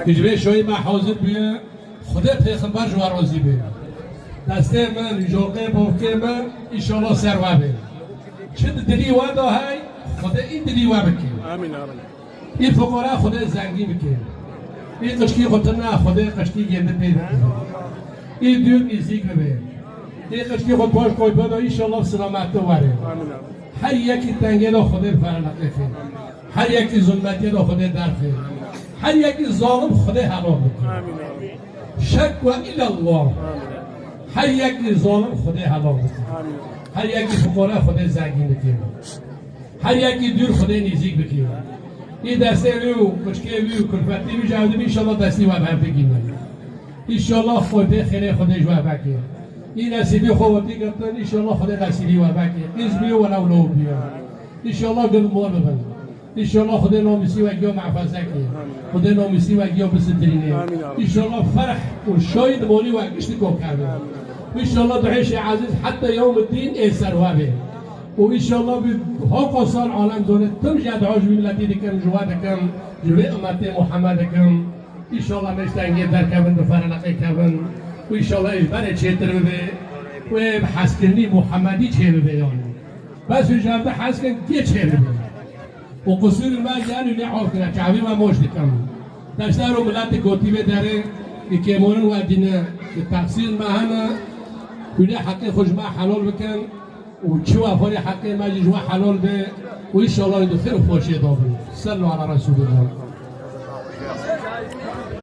کجوی شوی ما حاضر بیه خدا پیغمبر جو راضی بیه دسته من جوقه بوکه من انشالله سروا بیه چه دلی وادا های خدا این دلی وا بکه آمین این فقرا خدا زنگی بکه این قشکی خودنا خدا قشکی گنده پیدا این دور نزدیک بیه این قشکی خود باش کوی بده انشالله سلامت واره هر یکی تنگه دا خدا فرنقه خیر هر یکی ظلمتی دا خدا درخه هر یکی ظالم خدا حلال بکنه شک و الی الله هر یکی ظالم خدا حلال بکنه هر یکی فقرا خدا زنگین بکنه هر یکی دور خدا نزدیک بکنه این دسته ویو کشکه ویو کلفتی ویو جاودیم انشالله دستی و هم بگیم انشالله خدا خیر خدا جواب بکنه این نصیبی خودتی گفتن انشالله خدا نصیبی و بکنه قزبی و لولو بیا انشالله گل مول ببن انشالله خدا نامسی و گیا محفظه کنه خدا نامسی و گیا بسترینه انشالله فرح و شاید مولی و گشت کو کنه انشالله دعیش عزیز حتی یوم الدین ایسر وابه و انشالله به حق سال عالم دونه تم جد عاج ملتی دکن جواد کم جوی امت محمد کم انشالله نشتنگی در کبن بفرنقه کبن و انشالله اجبار چیتر بده و حسکنی محمدی چه بده یعنی بس جنبه حسکن کی چه بده و قصور ما جانو نعوف کنه چاوی ما موش دکم داشتن رو ملت گوتی به داره که مورن و دینه تقصیر ما همه کلی حق خوش ما حلال بکن و چه وفاری حق ما جوا حلال به و انشالله دو خیر و خوشی دابه صلوا علی رسول الله